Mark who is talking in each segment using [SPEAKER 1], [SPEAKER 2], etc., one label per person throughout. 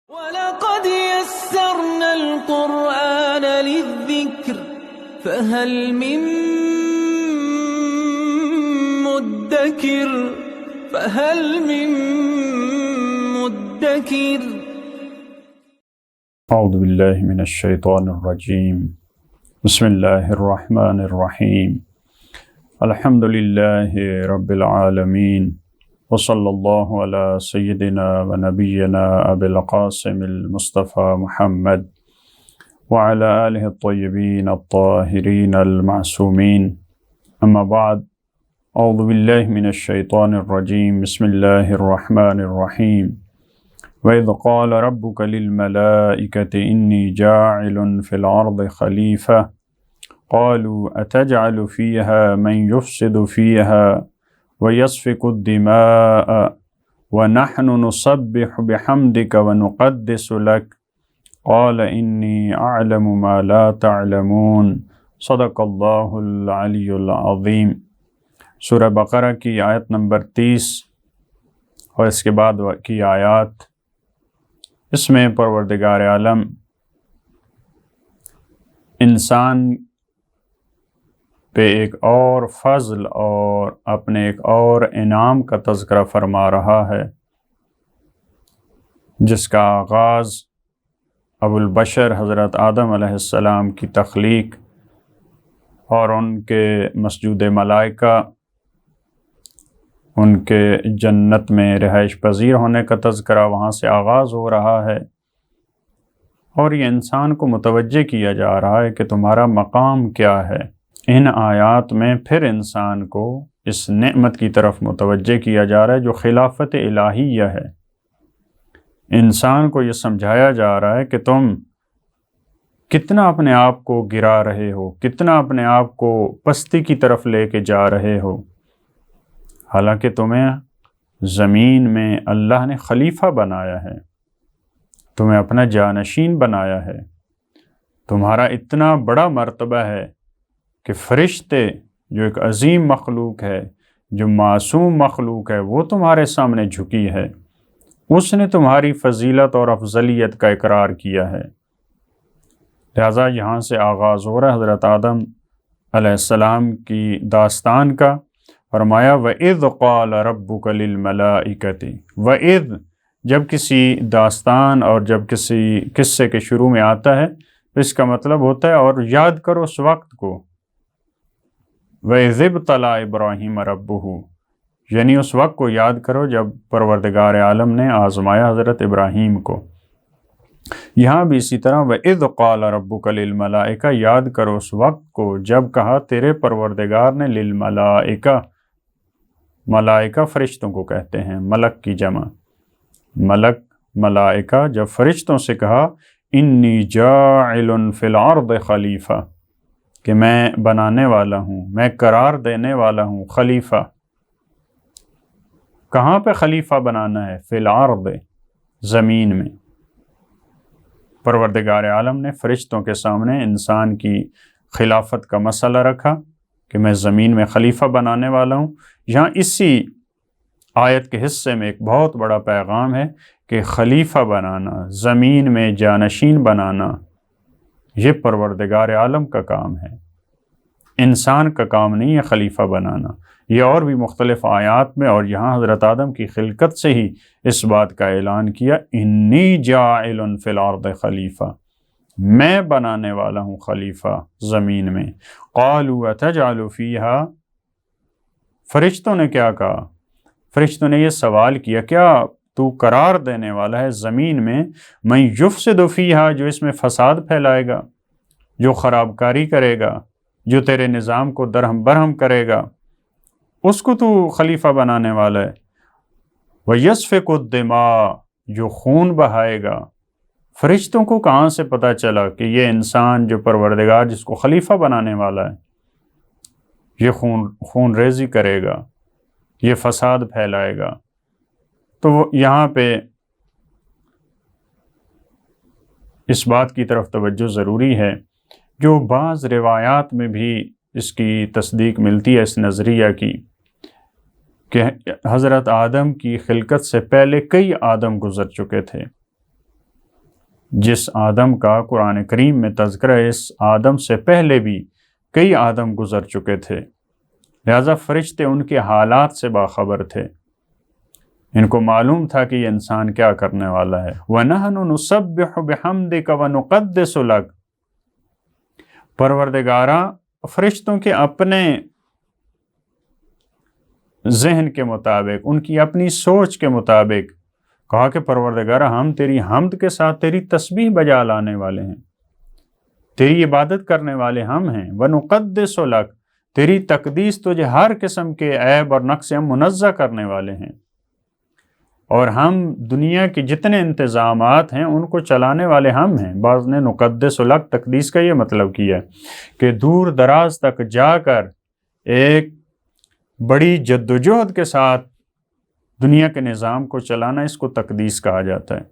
[SPEAKER 1] وَلَقَدْ يَسَّرْنَا الْقُرْآنَ لِلذِّكْرِ فَهَلْ مِن مُّدَّكِرٍ
[SPEAKER 2] اعوذ باللہ من الشیطان الرجیم بسم اللہ الرحمن الرحیم الحمد للہ رب العالمین وصلی اللہ علی سیدنا و نبینا ابی القاسم المصطفى محمد وعلى آلہ الطیبین الطاہرین المعصومین اما بعد اعوذ باللہ من الشیطان الرجیم بسم اللہ الرحمن الرحیم وَإِذْ قَالَ رَبُّكَ لِلْمَلَائِكَةِ إِنِّي جَاعِلٌ فِي الْأَرْضِ خَلِيفَةً قَالُوا أَتَجْعَلُ فِيهَا مَنْ يُفْسِدُ فِيهَا وَيَسْفِكُ الدِّمَاءَ وَنَحْنُ نُسَبِّحُ بِحَمْدِكَ وَنُقَدِّسُ لَكَ قَالَ إِنِّي أَعْلَمُ مَا لَا تَعْلَمُونَ صدق اللہ العلی العظیم۔ سورہ بقرہ کی آیت نمبر 30 اور اس کے بعد کی آیات، اس میں پروردگار عالم انسان پہ ایک اور فضل اور اپنے ایک اور انعام کا تذکرہ فرما رہا ہے، جس کا آغاز ابو البشر حضرت آدم علیہ السلام کی تخلیق اور ان کے مسجود ملائکہ، ان کے جنت میں رہائش پذیر ہونے کا تذکرہ وہاں سے آغاز ہو رہا ہے، اور یہ انسان کو متوجہ کیا جا رہا ہے کہ تمہارا مقام کیا ہے۔ ان آیات میں پھر انسان کو اس نعمت کی طرف متوجہ کیا جا رہا ہے جو خلافت الہیہ ہے۔ انسان کو یہ سمجھایا جا رہا ہے کہ تم کتنا اپنے آپ کو گرا رہے ہو، کتنا اپنے آپ کو پستی کی طرف لے کے جا رہے ہو، حالانکہ تمہیں زمین میں اللہ نے خلیفہ بنایا ہے، تمہیں اپنا جانشین بنایا ہے۔ تمہارا اتنا بڑا مرتبہ ہے کہ فرشتے جو ایک عظیم مخلوق ہے، جو معصوم مخلوق ہے، وہ تمہارے سامنے جھکی ہے۔ اس نے تمہاری فضیلت اور افضلیت کا اقرار کیا ہے۔ لہٰذا یہاں سے آغاز ہو رہا ہے حضرت آدم علیہ السلام کی داستان کا۔ فرمایا وَإِذْ قَالَ رَبُّكَ لِلْمَلَائِكَةِ، وَإِذْ جب کسی داستان اور جب کسی قصے کے شروع میں آتا ہے تو اس کا مطلب ہوتا ہے اور یاد کرو اس وقت کو۔ وَإِذِ ابْتَلَىٰ إِبْرَاهِيمَ رَبُّهُ، یعنی اس وقت کو یاد کرو جب پروردگار عالم نے آزمایا حضرت ابراہیم کو۔ یہاں بھی اسی طرح وَإِذْ قَالَ رَبُّكَ لِلْمَلَائِكَةِ، یاد کرو اس وقت کو جب کہا تیرے پروردگار نے للملائکہ، ملائکہ فرشتوں کو کہتے ہیں، ملک کی جمع، ملک ملائکہ، جب فرشتوں سے کہا انی جاعل فی الارض خلیفہ، کہ میں بنانے والا ہوں، میں قرار دینے والا ہوں خلیفہ۔ کہاں پہ خلیفہ بنانا ہے؟ فی الارض، زمین میں۔ پروردگار عالم نے فرشتوں کے سامنے انسان کی خلافت کا مسئلہ رکھا کہ میں زمین میں خلیفہ بنانے والا ہوں۔ یہاں اسی آیت کے حصے میں ایک بہت بڑا پیغام ہے کہ خلیفہ بنانا، زمین میں جانشین بنانا، یہ پروردگار عالم کا کام ہے، انسان کا کام نہیں ہے خلیفہ بنانا۔ یہ اور بھی مختلف آیات میں اور یہاں حضرت آدم کی خلقت سے ہی اس بات کا اعلان کیا انی جاعل فی الارض خلیفہ، میں بنانے والا ہوں خلیفہ زمین میں۔ قالوا اتجعل فیہا، فرشتوں نے کیا کہا؟ فرشتوں نے یہ سوال کیا کیا تو قرار دینے والا ہے زمین میں من یفسد فیہا، جو اس میں فساد پھیلائے گا، جو خرابکاری کرے گا، جو تیرے نظام کو درہم برہم کرے گا، اس کو تو خلیفہ بنانے والا ہے۔ وَيَسْفِكُ الدِّمَاءَ، جو خون بہائے گا۔ فرشتوں کو کہاں سے پتہ چلا کہ یہ انسان جو پروردگار جس کو خلیفہ بنانے والا ہے، یہ خون ریزی کرے گا، یہ فساد پھیلائے گا؟ تو یہاں پہ اس بات کی طرف توجہ ضروری ہے، جو بعض روایات میں بھی اس کی تصدیق ملتی ہے اس نظریہ کی، کہ حضرت آدم کی خلقت سے پہلے کئی آدم گزر چکے تھے، جس آدم کا قرآن کریم میں تذکرہ ہے، اس آدم سے پہلے بھی کئی آدم گزر چکے تھے، لہذا فرشتے ان کے حالات سے باخبر تھے، ان کو معلوم تھا کہ یہ انسان کیا کرنے والا ہے۔ وَنَحْنُ نُسَبِّحُ بِحَمْدِكَ وَنُقَدِّسُ لَكَ، پروردگارہ فرشتوں کے اپنے ذہن کے مطابق، ان کی اپنی سوچ کے مطابق کہا کہ پروردگارہ ہم تیری حمد کے ساتھ تیری تسبیح بجا لانے والے ہیں، تیری عبادت کرنے والے ہم ہیں۔ وَنُقَدِّسُ لَكَ، تیری تقدیس تجھے ہر قسم کے عیب اور نقص سے ہم منزہ کرنے والے ہیں، اور ہم دنیا کے جتنے انتظامات ہیں ان کو چلانے والے ہم ہیں۔ بعض نے نقدس لک تقدیس کا یہ مطلب کیا کہ دور دراز تک جا کر ایک بڑی جدوجہد کے ساتھ دنیا کے نظام کو چلانا، اس کو تقدیس کہا جاتا ہے۔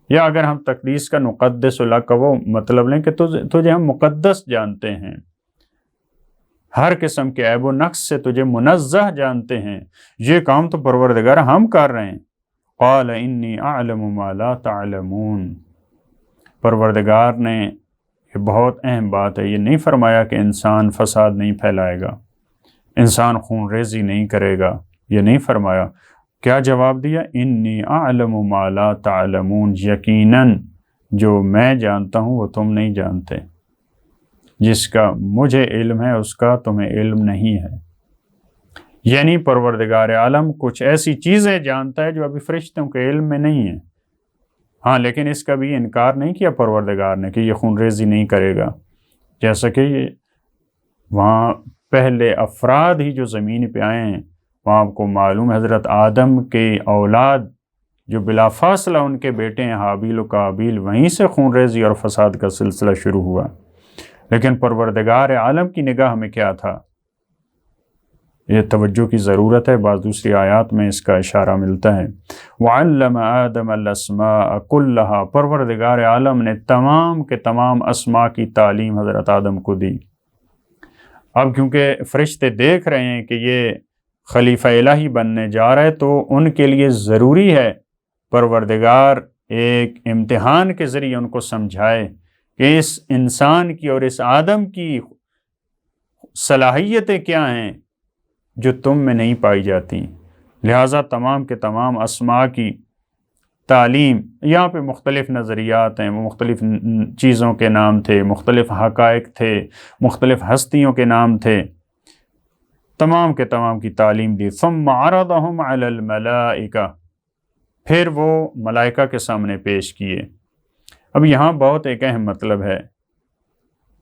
[SPEAKER 2] یا اگر ہم تقدیس کا نقدس لک کا وہ مطلب لیں کہ تجھے ہم مقدس جانتے ہیں، ہر قسم کے عیب و نقص سے تجھے منزہ جانتے ہیں، یہ کام تو پروردگار ہم کر رہے ہیں۔ قال انی اعلم ما لا تعلمون، پروردگار نے، یہ بہت اہم بات ہے، یہ نہیں فرمایا کہ انسان فساد نہیں پھیلائے گا، انسان خون ریزی نہیں کرے گا، یہ نہیں فرمایا۔ کیا جواب دیا؟ انی اعلم ما لا تعلمون، یقیناً جو میں جانتا ہوں وہ تم نہیں جانتے، جس کا مجھے علم ہے اس کا تمہیں علم نہیں ہے۔ یعنی پروردگار عالم کچھ ایسی چیزیں جانتا ہے جو ابھی فرشتوں کے علم میں نہیں ہیں، ہاں، لیکن اس کا بھی انکار نہیں کیا پروردگار نے کہ یہ خون ریزی نہیں کرے گا، جیسا کہ وہاں پہلے افراد ہی جو زمین پہ آئے ہیں، وہاں آپ کو معلوم ہے حضرت آدم کے اولاد جو بلا فاصلہ ان کے بیٹے ہیں حابیل و قابیل، وہیں سے خون ریزی اور فساد کا سلسلہ شروع ہوا۔ لیکن پروردگار عالم کی نگاہ میں کیا تھا، یہ توجہ کی ضرورت ہے، بعض دوسری آیات میں اس کا اشارہ ملتا ہے۔ وَعَلَّمَ آدَمَ الْأَسْمَاءَ كُلَّهَا، پروردگار عالم نے تمام کے تمام اسماء کی تعلیم حضرت آدم کو دی۔ اب کیونکہ فرشتے دیکھ رہے ہیں کہ یہ خلیفہ الہی بننے جا رہا ہے، تو ان کے لیے ضروری ہے پروردگار ایک امتحان کے ذریعے ان کو سمجھائے کہ اس انسان کی اور اس آدم کی صلاحیتیں کیا ہیں جو تم میں نہیں پائی جاتی، لہٰذا تمام کے تمام اسماء کی تعلیم، یہاں پہ مختلف نظریات ہیں، مختلف چیزوں کے نام تھے، مختلف حقائق تھے، مختلف ہستیوں کے نام تھے، تمام کے تمام کی تعلیم دی۔ ثم عرضهم علی الملائکہ، پھر وہ ملائکہ کے سامنے پیش کیے۔ اب یہاں بہت ایک اہم مطلب ہے،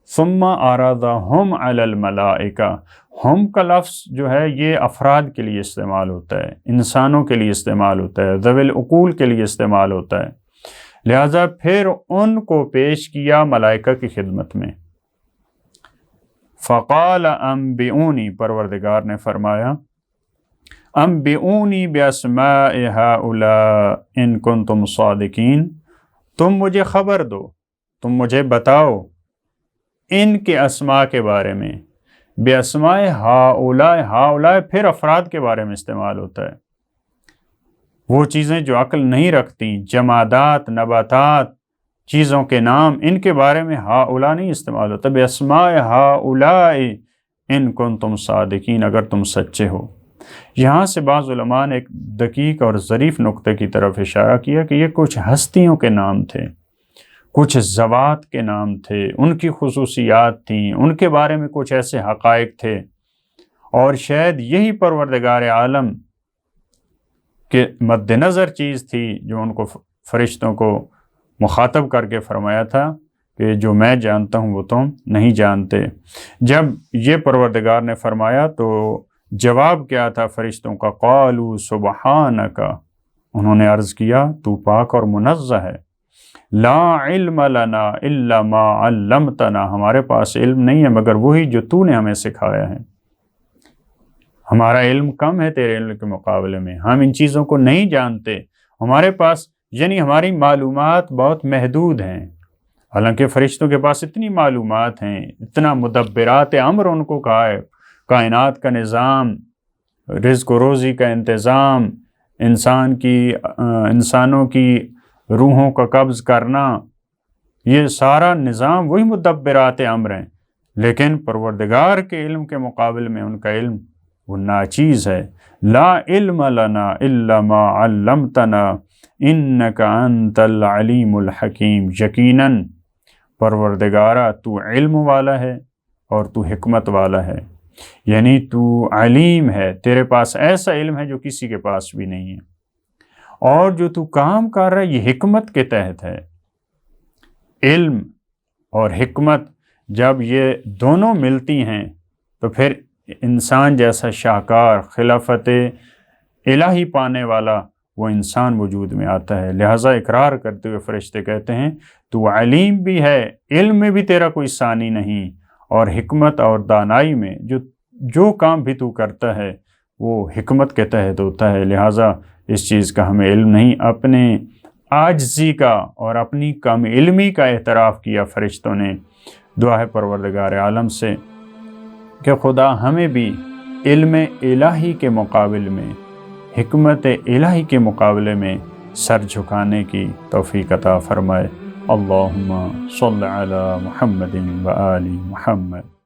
[SPEAKER 2] ثم عرضهم علی الملائکہ، ہم کا لفظ جو ہے یہ افراد کے لیے استعمال ہوتا ہے، انسانوں کے لیے استعمال ہوتا ہے، ذوی العقول کے لیے استعمال ہوتا ہے، لہذا پھر ان کو پیش کیا ملائکہ کی خدمت میں۔ فقال انبئونی، پروردگار نے فرمایا انبئونی باسماء ہؤلاء ان کنتم صادقین، تم مجھے خبر دو، تم مجھے بتاؤ ان کے اسماء کے بارے میں۔ باسماء ہؤلاء، ہؤلاء پھر افراد کے بارے میں استعمال ہوتا ہے، وہ چیزیں جو عقل نہیں رکھتی، جمادات، نباتات، چیزوں کے نام، ان کے بارے میں ہؤلاء نہیں استعمال ہوتا۔ باسماء ہؤلاء ان کنتم صادقین، اگر تم سچے ہو۔ یہاں سے بعض علماء نے ایک دقیق اور ظریف نقطے کی طرف اشارہ کیا کہ یہ کچھ ہستیوں کے نام تھے، کچھ ذوات کے نام تھے، ان کی خصوصیات تھیں، ان کے بارے میں کچھ ایسے حقائق تھے، اور شاید یہی پروردگار عالم کے مد نظر چیز تھی جو ان کو فرشتوں کو مخاطب کر کے فرمایا تھا کہ جو میں جانتا ہوں وہ تم نہیں جانتے۔ جب یہ پروردگار نے فرمایا تو جواب کیا تھا فرشتوں کا؟ قالوا سبحانک، انہوں نے عرض کیا تو پاک اور منزہ ہے، لا علم لنا الا ما علمتنا، ہمارے پاس علم نہیں ہے مگر وہی جو تو نے ہمیں سکھایا ہے، ہمارا علم کم ہے تیرے علم کے مقابلے میں، ہم ان چیزوں کو نہیں جانتے، ہمارے پاس یعنی ہماری معلومات بہت محدود ہیں، حالانکہ فرشتوں کے پاس اتنی معلومات ہیں، اتنا مدبرات امر ان کو کہا ہے، کائنات کا نظام، رزق و روزی کا انتظام، انسانوں کی روحوں کا قبض کرنا، یہ سارا نظام وہی مدبرات امر ہیں، لیکن پروردگار کے علم کے مقابل میں ان کا علم وہ ناچیز ہے۔ لا علم لنا الا ما علمتنا انک انت العلیم الحکیم، یقیناً پروردگارہ تو علم والا ہے اور تو حکمت والا ہے، یعنی تو علیم ہے، تیرے پاس ایسا علم ہے جو کسی کے پاس بھی نہیں ہے، اور جو تو کام کر رہا ہے یہ حکمت کے تحت ہے۔ علم اور حکمت جب یہ دونوں ملتی ہیں تو پھر انسان جیسا شاہکار خلافت الہی پانے والا وہ انسان وجود میں آتا ہے۔ لہٰذا اقرار کرتے ہوئے فرشتے کہتے ہیں تو علیم بھی ہے، علم میں بھی تیرا کوئی ثانی نہیں، اور حکمت اور دانائی میں جو کام بھی تو کرتا ہے وہ حکمت کے تحت ہوتا ہے۔ لہٰذا اس چیز کا ہمیں علم نہیں۔ اپنے عاجزی کا اور اپنی کم علمی کا اعتراف کیا فرشتوں نے۔ دعا ہے پروردگار عالم سے کہ خدا ہمیں بھی علم الہی کے مقابل میں، حکمت الہی کے مقابلے میں سر جھکانے کی توفیق عطا فرمائے۔ اللہم صل علی محمد و آل محمد۔